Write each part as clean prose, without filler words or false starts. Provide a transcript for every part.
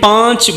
5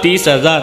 30,000,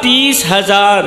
30,000,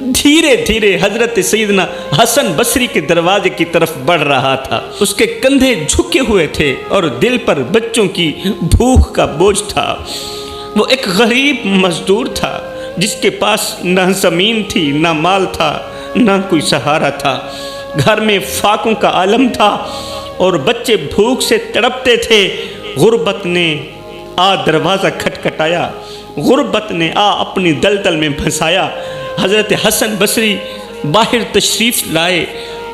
دھیرے دھیرے حضرت سیدنا حسن بصری کے دروازے کی طرف بڑھ رہا تھا۔ اس کے کندھے جھکے ہوئے تھے اور دل پر بچوں کی بھوک کا بوجھ تھا۔ وہ ایک غریب مزدور تھا جس کے پاس نہ زمین تھی، نہ مال تھا، نہ کوئی سہارا تھا۔ گھر میں فاقوں کا عالم تھا اور بچے بھوک سے تڑپتے تھے۔ غربت نے دروازہ کھٹکھٹایا، غربت نے اپنی دلدل میں پھنسایا۔ حضرت حسن بصری باہر تشریف لائے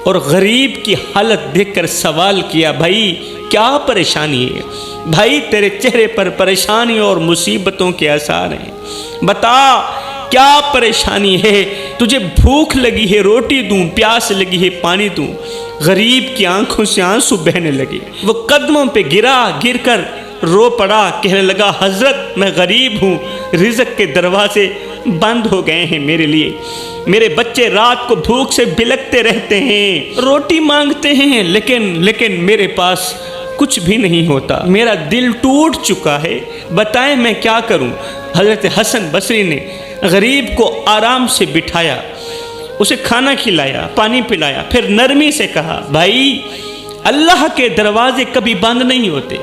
اور غریب کی حالت دیکھ کر سوال کیا، بھائی کیا پریشانی ہے؟ بھائی تیرے چہرے پر پریشانیوں اور مصیبتوں کے آثار ہیں، بتا کیا پریشانی ہے؟ تجھے بھوک لگی ہے، روٹی دوں؟ پیاس لگی ہے، پانی دوں؟ غریب کی آنکھوں سے آنسو بہنے لگے۔ وہ قدموں پہ گر کر رو پڑا، کہنے لگا، حضرت میں غریب ہوں، رزق کے دروازے بند ہو گئے ہیں میرے لیے، میرے بچے رات کو بھوک سے بلکتے رہتے ہیں، روٹی مانگتے ہیں، لیکن میرے پاس کچھ بھی نہیں ہوتا، میرا دل ٹوٹ چکا ہے، بتائیں میں کیا کروں؟ حضرت حسن بصری نے غریب کو آرام سے بٹھایا، اسے کھانا کھلایا، پانی پلایا، پھر نرمی سے کہا، بھائی اللہ کے دروازے کبھی بند نہیں ہوتے،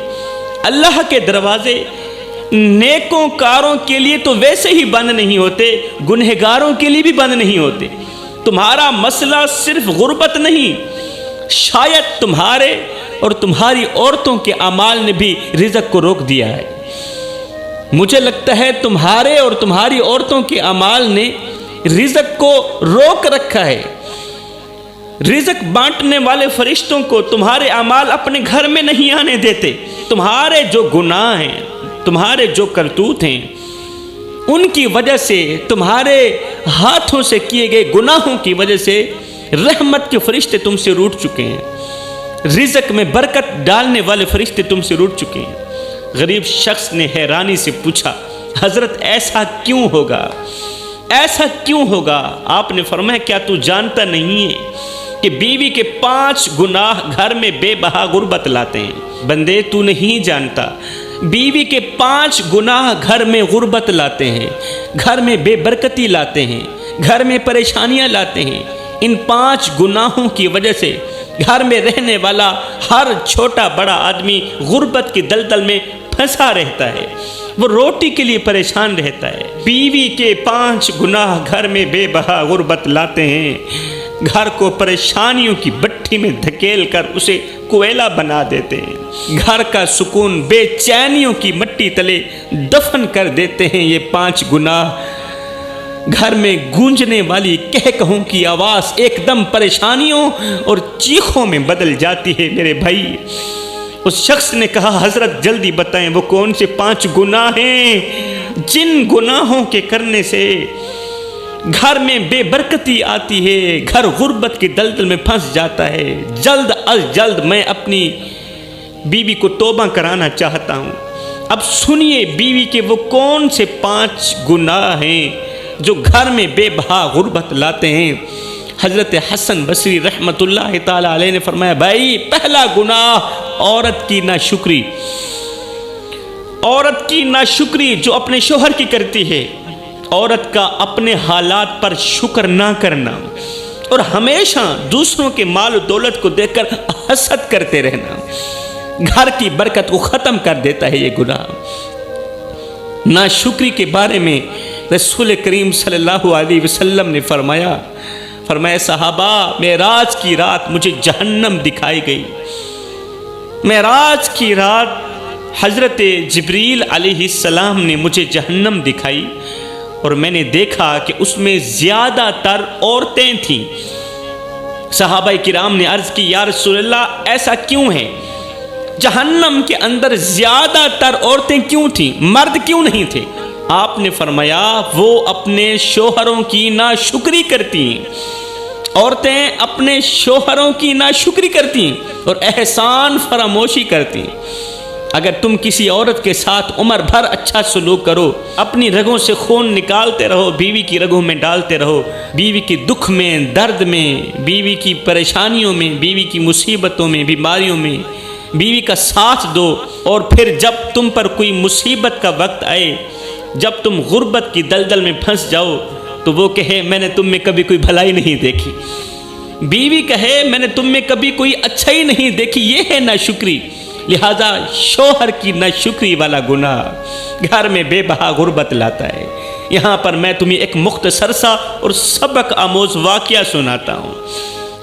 اللہ کے دروازے نیکوں کاروں کے لیے تو ویسے ہی بند نہیں ہوتے، گنہگاروں کے لیے بھی بند نہیں ہوتے۔ تمہارا مسئلہ صرف غربت نہیں، شاید تمہارے اور تمہاری عورتوں کے اعمال نے بھی رزق کو روک دیا ہے۔ مجھے لگتا ہے تمہارے اور تمہاری عورتوں کے اعمال نے رزق کو روک رکھا ہے۔ رزق بانٹنے والے فرشتوں کو تمہارے اعمال اپنے گھر میں نہیں آنے دیتے۔ تمہارے جو گناہ ہیں، تمہارے جو کرتوت ہیں، ان کی وجہ سے، تمہارے ہاتھوں سے کیے گئے گناہوں کی وجہ سے رحمت کے فرشتے تم سے روٹ چکے ہیں، رزق میں برکت ڈالنے والے فرشتے تم سے روٹ چکے ہیں۔ غریب شخص نے حیرانی سے پوچھا، حضرت ایسا کیوں ہوگا؟ ایسا کیوں ہوگا؟ آپ نے فرمایا، کیا تو جانتا نہیں ہے کہ بیوی کے 5 گناہ گھر میں بے بہا غربت لاتے ہیں؟ بندے تو نہیں جانتا، بیوی کے 5 گناہ گھر میں غربت لاتے ہیں، گھر میں بے برکتی لاتے ہیں، گھر میں پریشانیاں لاتے ہیں۔ ان 5 گناہوں کی وجہ سے گھر میں رہنے والا ہر چھوٹا بڑا آدمی غربت کی دلدل میں پھنسا رہتا ہے، وہ روٹی کے لیے پریشان رہتا ہے۔ بیوی کے 5 گناہ گھر میں بے بہا غربت لاتے ہیں، گھر کو پریشانیوں کی بٹھی میں دھکیل کر اسے کوئلہ بنا دیتے ہیں، گھر کا سکون بے چینیوں کی مٹی تلے دفن کر دیتے ہیں۔ یہ 5 گناہ گھر میں گونجنے والی کہکہوں کی آواز ایک دم پریشانیوں اور چیخوں میں بدل جاتی ہے۔ میرے بھائی، اس شخص نے کہا، حضرت جلدی بتائیں وہ کون سے 5 گناہ ہیں جن گناہوں کے کرنے سے گھر میں بے برکتی آتی ہے، گھر غربت کی دلدل میں پھنس جاتا ہے۔ جلد از جلد میں اپنی بیوی کو توبہ کرانا چاہتا ہوں۔ اب سنیے بیوی کے وہ کون سے 5 گناہ ہیں جو گھر میں بے بہا غربت لاتے ہیں۔ حضرت حسن بصری رحمت اللہ تعالی علیہ نے فرمایا، بھائی پہلا گناہ عورت کی ناشکری، عورت کی ناشکری جو اپنے شوہر کی کرتی ہے، عورت کا اپنے حالات پر شکر نہ کرنا اور ہمیشہ دوسروں کے مال و دولت کو دیکھ کر حسد کرتے رہنا، گھر کی برکت کو ختم کر دیتا ہے یہ گناہ۔ ناشکری کے بارے میں رسول کریم صلی اللہ علیہ وسلم نے فرمایا صحابہ، معراج کی رات مجھے جہنم دکھائی گئی۔ معراج کی رات حضرت جبریل علیہ السلام نے مجھے جہنم دکھائی اور میں نے دیکھا کہ اس میں زیادہ تر عورتیں تھیں۔ صحابہ کرام نے عرض کی، یا رسول اللہ ایسا کیوں ہے؟ جہنم کے اندر زیادہ تر عورتیں کیوں تھیں، مرد کیوں نہیں تھے؟ آپ نے فرمایا، وہ اپنے شوہروں کی ناشکری کرتی ہیں، عورتیں اپنے شوہروں کی ناشکری کرتی ہیں اور احسان فراموشی کرتی ہیں۔ اگر تم کسی عورت کے ساتھ عمر بھر اچھا سلوک کرو، اپنی رگوں سے خون نکالتے رہو، بیوی کی رگوں میں ڈالتے رہو، بیوی کی دکھ میں، درد میں، بیوی کی پریشانیوں میں، بیوی کی مصیبتوں میں، بیماریوں میں بیوی کا ساتھ دو، اور پھر جب تم پر کوئی مصیبت کا وقت آئے، جب تم غربت کی دلدل میں پھنس جاؤ، تو وہ کہے میں نے تم میں کبھی کوئی بھلائی نہیں دیکھی، بیوی کہے میں نے تم میں کبھی کوئی اچھائی نہیں دیکھی، یہ ہے ناشکری۔ لہذا شوہر کی ناشکری والا گناہ گھر میں بے بہا غربت لاتا ہے۔ یہاں پر میں تمہیں ایک مختصر سا اور سبق آموز واقعہ سناتا ہوں۔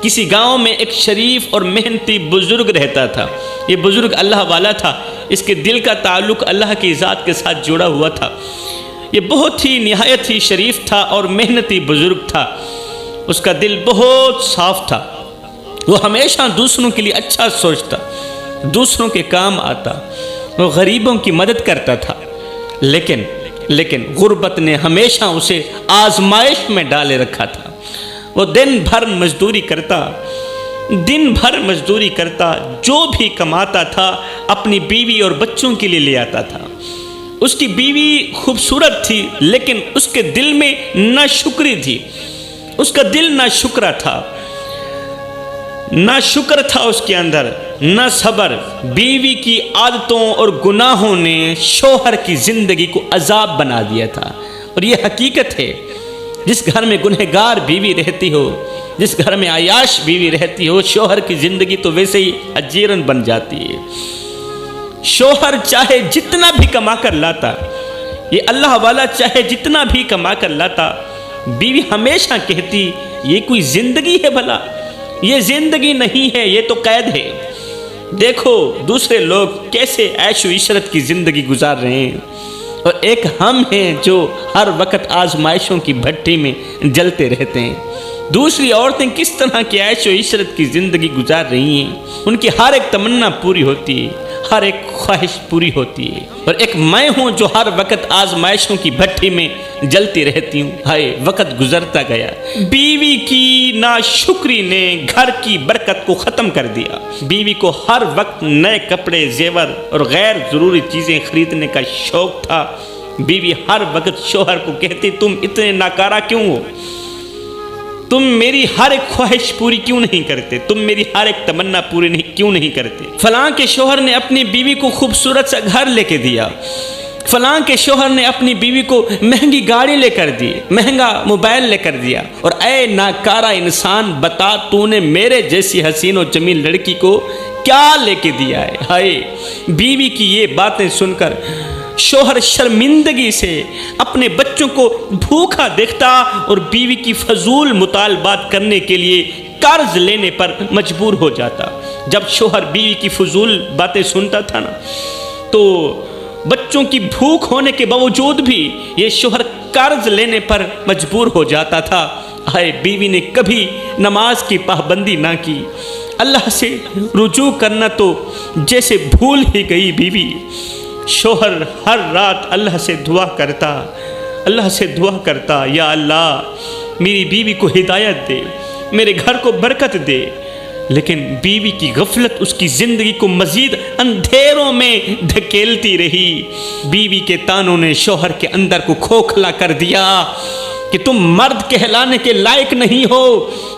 کسی گاؤں میں ایک شریف اور محنتی بزرگ رہتا تھا۔ یہ بزرگ اللہ والا تھا، اس کے دل کا تعلق اللہ کی ذات کے ساتھ جڑا ہوا تھا۔ یہ بہت ہی نہایت ہی شریف تھا اور محنتی بزرگ تھا۔ اس کا دل بہت صاف تھا، وہ ہمیشہ دوسروں کے لیے اچھا سوچتا، دوسروں کے کام آتا، وہ غریبوں کی مدد کرتا تھا۔ لیکن غربت نے ہمیشہ اسے آزمائش میں ڈالے رکھا تھا۔ وہ دن بھر مزدوری کرتا، جو بھی کماتا تھا اپنی بیوی اور بچوں کے لیے لے آتا تھا۔ اس کی بیوی خوبصورت تھی، لیکن اس کے دل میں ناشکری تھی، اس کا دل ناشکرا تھا، نہ شکر تھا اس کے اندر، نہ صبر۔ بیوی کی عادتوں اور گناہوں نے شوہر کی زندگی کو عذاب بنا دیا تھا، اور یہ حقیقت ہے۔ جس گھر میں گنہگار بیوی رہتی ہو، جس گھر میں عیاش بیوی رہتی ہو، شوہر کی زندگی تو ویسے ہی اجیرن بن جاتی ہے۔ شوہر چاہے جتنا بھی کما کر لاتا، یہ اللہ والا چاہے جتنا بھی کما کر لاتا، بیوی ہمیشہ کہتی یہ کوئی زندگی ہے بھلا؟ یہ زندگی نہیں ہے، یہ تو قید ہے۔ دیکھو دوسرے لوگ کیسے عیش و عشرت کی زندگی گزار رہے ہیں، اور ایک ہم ہیں جو ہر وقت آزمائشوں کی بھٹی میں جلتے رہتے ہیں۔ دوسری عورتیں کس طرح کی عیش و عشرت کی زندگی گزار رہی ہیں، ان کی ہر ایک تمنا پوری ہوتی ہے، ہر ایک خواہش پوری ہوتی ہے، اور ایک میں ہوں جو ہر وقت آزمائشوں کی بھٹی میں جلتی رہتی ہوں۔ ہائے وقت گزرتا گیا، بیوی کی ناشکری نے گھر کی برکت کو ختم کر دیا۔ بیوی کو ہر وقت نئے کپڑے، زیور اور غیر ضروری چیزیں خریدنے کا شوق تھا۔ بیوی ہر وقت شوہر کو کہتی تم اتنے ناکارہ کیوں ہو، تم میری ہر ایک خواہش پوری کیوں نہیں کرتے، تم میری ہر ایک تمنا پوری کیوں نہیں کرتے۔ فلاں کے شوہر نے اپنی بیوی کو خوبصورت سا گھر لے کے دیا، فلاں کے شوہر نے اپنی بیوی کو مہنگی گاڑی لے کر دی، مہنگا موبائل لے کر دیا، اور اے ناکارہ انسان بتا تو نے میرے جیسی حسین و جمیل لڑکی کو کیا لے کے دیا ہے۔ ہائے بیوی کی یہ باتیں سن کر شوہر شرمندگی سے اپنے بچوں کو بھوکا دیکھتا اور بیوی کی فضول مطالبات کرنے کے لیے قرض لینے پر مجبور ہو جاتا۔ جب شوہر بیوی کی فضول باتیں سنتا تھا نا، تو بچوں کی بھوک ہونے کے باوجود بھی یہ شوہر قرض لینے پر مجبور ہو جاتا تھا۔ ہائے بیوی نے کبھی نماز کی پابندی نہ کی، اللہ سے رجوع کرنا تو جیسے بھول ہی گئی بیوی۔ شوہر ہر رات اللہ سے دعا کرتا، یا اللہ میری بیوی کو ہدایت دے، میرے گھر کو برکت دے، لیکن بیوی کی غفلت اس کی زندگی کو مزید اندھیروں میں دھکیلتی رہی۔ بیوی کے تانوں نے شوہر کے اندر کو کھوکھلا کر دیا کہ تم مرد کہلانے کے لائق نہیں ہو،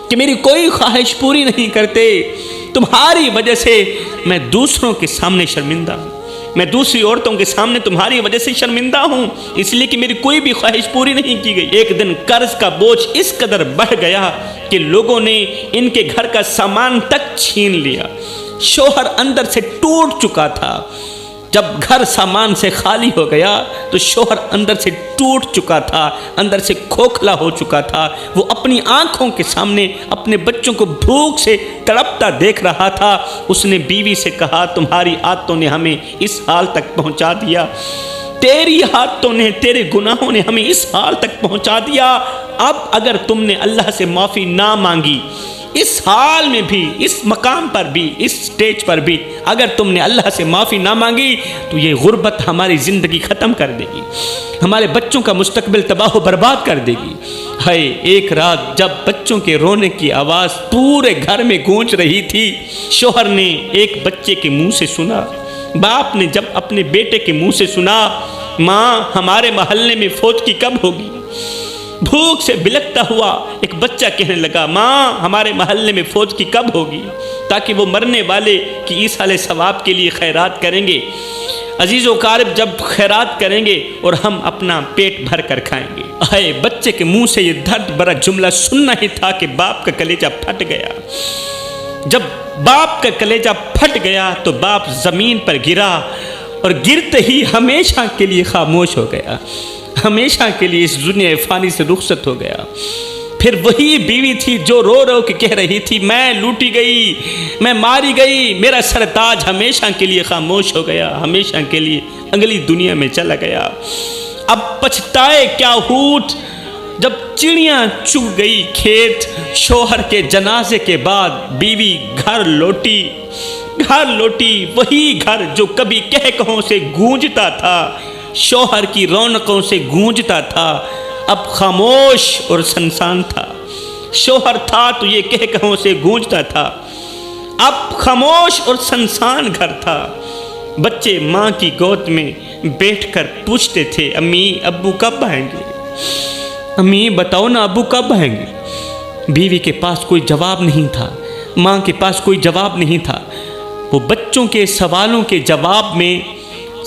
کہ میری کوئی خواہش پوری نہیں کرتے، تمہاری وجہ سے میں دوسروں کے سامنے شرمندہ ہوں، میں دوسری عورتوں کے سامنے تمہاری وجہ سے شرمندہ ہوں، اس لیے کہ میری کوئی بھی خواہش پوری نہیں کی گئی۔ ایک دن قرض کا بوجھ اس قدر بڑھ گیا کہ لوگوں نے ان کے گھر کا سامان تک چھین لیا۔ شوہر اندر سے ٹوٹ چکا تھا۔ جب گھر سامان سے خالی ہو گیا تو شوہر اندر سے ٹوٹ چکا تھا، اندر سے کھوکھلا ہو چکا تھا۔ وہ اپنی آنکھوں کے سامنے اپنے بچوں کو بھوک سے تڑپتا دیکھ رہا تھا۔ اس نے بیوی سے کہا تمہاری عادتوں نے ہمیں اس حال تک پہنچا دیا، تیری عادتوں نے، تیرے گناہوں نے ہمیں اس حال تک پہنچا دیا۔ اب اگر تم نے اللہ سے معافی نہ مانگی، اس حال میں بھی، اس مقام پر بھی، اس سٹیج پر بھی اگر تم نے اللہ سے معافی نہ مانگی تو یہ غربت ہماری زندگی ختم کر دے گی، ہمارے بچوں کا مستقبل تباہ و برباد کر دے گی۔ ہائے ایک رات جب بچوں کے رونے کی آواز پورے گھر میں گونج رہی تھی، شوہر نے ایک بچے کے منہ سے سنا، باپ نے جب اپنے بیٹے کے منہ سے سنا، ماں ہمارے محلے میں فوت کب ہوگی؟ بھوک سے بلکتا ہوا ایک بچہ کہنے لگا ماں ہمارے محلے میں فوج کب ہوگی، تاکہ وہ مرنے والے کی ایصال ثواب کے لیے خیرات کریں گے۔ عزیز و اقارب جب خیرات کریں گے اور ہم اپنا پیٹ بھر کر کھائیں گے۔ اے بچے کے منہ سے یہ درد بھرا جملہ سننا ہی تھا کہ باپ کا کلیجہ پھٹ گیا۔ جب باپ کا کلیجہ پھٹ گیا تو باپ زمین پر گرا اور گرتے ہی ہمیشہ کے لیے خاموش ہو گیا، ہمیشہ کے لیے اس دنیا فانی سے رخصت ہو گیا۔ پھر وہی بیوی تھی جو رو رو کے کہہ رہی تھی میں لوٹی گئی، میں ماری گئی، میرا سرتاج ہمیشہ کے لیے خاموش ہو گیا، ہمیشہ کے لیے اگلی دنیا میں چلا گیا۔ اب پچھتائے کیا ہوٹ جب چڑیاں چگ گئی کھیت، شوہر کے جنازے کے بعد بیوی گھر لوٹی، وہی گھر جو کبھی کہکہوں سے گونجتا تھا، شوہر کی رونقوں سے گونجتا تھا، اب خاموش اور سنسان تھا۔ شوہر تھا تو یہ کہکہوں سے گونجتا تھا، اب خاموش اور سنسان گھر تھا۔ بچے ماں کی گود میں بیٹھ کر پوچھتے تھے امی ابو کب آئیں گے، امی بتاؤ نا ابو کب آئیں گے۔ بیوی کے پاس کوئی جواب نہیں تھا، ماں کے پاس کوئی جواب نہیں تھا۔ وہ بچوں کے سوالوں کے جواب میں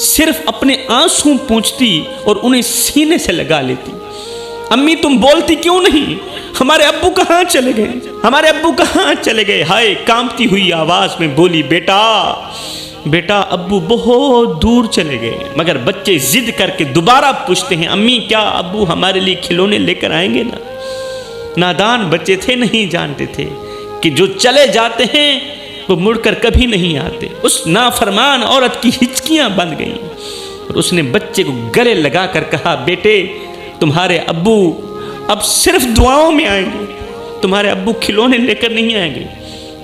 صرف اپنے آنسو پوچھتی اور انہیں سینے سے لگا لیتی۔ امی تم بولتی کیوں نہیں، ہمارے ابو کہاں چلے گئے، ہمارے ابو کہاں چلے گئے۔ ہائے کانپتی ہوئی آواز میں بولی بیٹا ابو بہت دور چلے گئے۔ مگر بچے ضد کر کے دوبارہ پوچھتے ہیں امی کیا ابو ہمارے لیے کھلونے لے کر آئیں گے نا۔ نادان بچے تھے، نہیں جانتے تھے کہ جو چلے جاتے ہیں وہ مڑ کر کبھی نہیں آتے۔ اس نافرمان عورت کی ہچکیاں بند گئیں اور اس نے بچے کو گلے لگا کر کہا بیٹے تمہارے ابو اب صرف دعاؤں میں آئیں گے، تمہارے ابو کھلونے لے کر نہیں آئیں گے،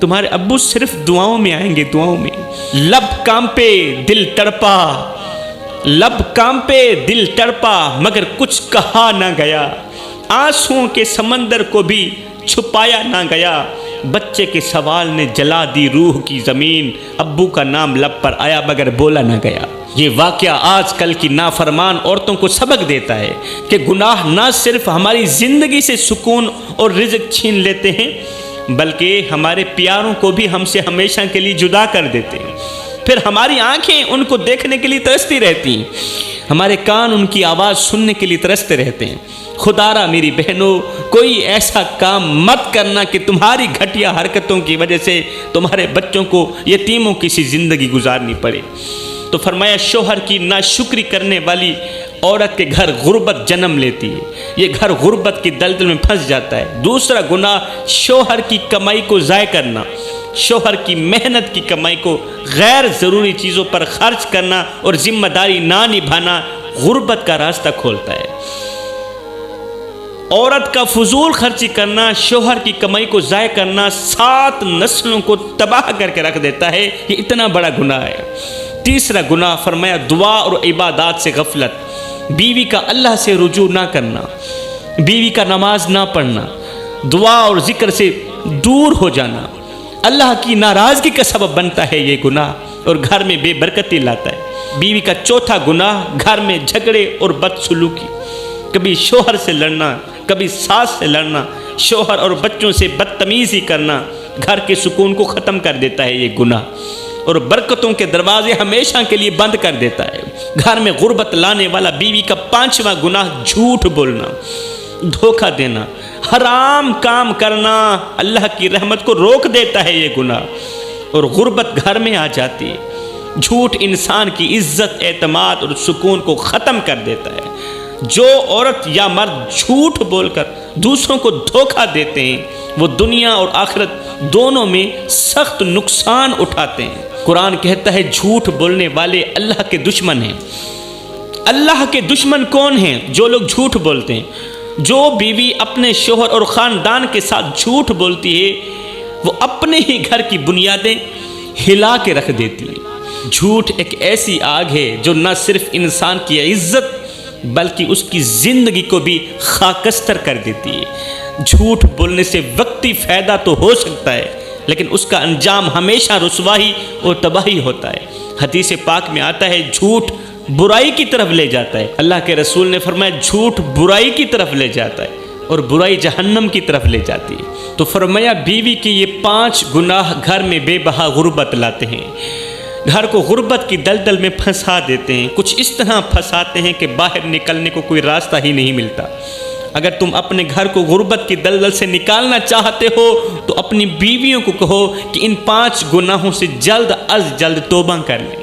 تمہارے ابو صرف دعاؤں میں آئیں گے، دعاؤں میں۔ لب کانپے دل تڑپا، لب کانپے دل تڑپا مگر کچھ کہا نہ گیا، آنسوؤں کے سمندر کو بھی چھپایا نہ گیا۔ بچے کے سوال نے جلا دی روح کی زمین، ابو کا نام لب پر آیا مگر بولا نہ گیا۔ یہ واقعہ آج کل کی نافرمان عورتوں کو سبق دیتا ہے کہ گناہ نہ صرف ہماری زندگی سے سکون اور رزق چھین لیتے ہیں بلکہ ہمارے پیاروں کو بھی ہم سے ہمیشہ کے لیے جدا کر دیتے ہیں۔ پھر ہماری آنکھیں ان کو دیکھنے کے لیے ترستی رہتی ہیں، ہمارے کان ان کی آواز سننے کے لیے ترستے رہتے ہیں۔ خدارا میری بہنوں کوئی ایسا کام مت کرنا کہ تمہاری گھٹیا حرکتوں کی وجہ سے تمہارے بچوں کو یتیموں کی سی زندگی گزارنی پڑے۔ تو فرمایا شوہر کی ناشکری کرنے والی عورت کے گھر غربت جنم لیتی ہے، یہ گھر غربت کی دلدل میں پھنس جاتا ہے۔ دوسرا گناہ شوہر کی کمائی کو ضائع کرنا، شوہر کی محنت کی کمائی کو غیر ضروری چیزوں پر خرچ کرنا اور ذمہ داری نہ نبھانا غربت کا راستہ کھولتا ہے۔ عورت کا فضول خرچی کرنا، شوہر کی کمائی کو ضائع کرنا 7 نسلوں کو تباہ کر کے رکھ دیتا ہے، یہ اتنا بڑا گناہ ہے۔ تیسرا گناہ فرمایا دعا اور عبادات سے غفلت، بیوی کا اللہ سے رجوع نہ کرنا، بیوی کا نماز نہ پڑھنا، دعا اور ذکر سے دور ہو جانا اللہ کی ناراضگی کا سبب بنتا ہے یہ گناہ اور گھر میں بے برکتی لاتا ہے۔ بیوی کا چوتھا گناہ گھر میں جھگڑے اور بدسلوکی، کبھی شوہر سے لڑنا، کبھی ساس سے لڑنا، شوہر اور بچوں سے بدتمیزی کرنا گھر کے سکون کو ختم کر دیتا ہے یہ گناہ اور برکتوں کے دروازے ہمیشہ کے لیے بند کر دیتا ہے۔ گھر میں غربت لانے والا بیوی کا 5واں گناہ جھوٹ بولنا، دھوکہ دینا، حرام کام کرنا اللہ کی رحمت کو روک دیتا ہے یہ گناہ اور غربت گھر میں آ جاتی ہے۔ جھوٹ انسان کی عزت، اعتماد اور سکون کو ختم کر دیتا ہے۔ جو عورت یا مرد جھوٹ بول کر دوسروں کو دھوکہ دیتے ہیں وہ دنیا اور آخرت دونوں میں سخت نقصان اٹھاتے ہیں۔ قرآن کہتا ہے جھوٹ بولنے والے اللہ کے دشمن ہیں۔ اللہ کے دشمن کون ہیں؟ جو لوگ جھوٹ بولتے ہیں۔ جو بیوی اپنے شوہر اور خاندان کے ساتھ جھوٹ بولتی ہے وہ اپنے ہی گھر کی بنیادیں ہلا کے رکھ دیتی ہے۔ جھوٹ ایک ایسی آگ ہے جو نہ صرف انسان کی عزت بلکہ اس کی زندگی کو بھی خاکستر کر دیتی ہے۔ جھوٹ بولنے سے وقتی فائدہ تو ہو سکتا ہے لیکن اس کا انجام ہمیشہ رسوائی اور تباہی ہوتا ہے۔ حدیث پاک میں آتا ہے جھوٹ برائی کی طرف لے جاتا ہے۔ اللہ کے رسول نے فرمایا جھوٹ برائی کی طرف لے جاتا ہے اور برائی جہنم کی طرف لے جاتی ہے۔ تو فرمایا بیوی کے یہ 5 گناہ گھر میں بے بہا غربت لاتے ہیں۔ گھر کو غربت کی دلدل میں پھنسا دیتے ہیں، کچھ اس طرح پھنساتے ہیں کہ باہر نکلنے کو کوئی راستہ ہی نہیں ملتا۔ اگر تم اپنے گھر کو غربت کی دلدل سے نکالنا چاہتے ہو تو اپنی بیویوں کو کہو کہ ان 5 گناہوں سے جلد از جلد توبہ کر لیں۔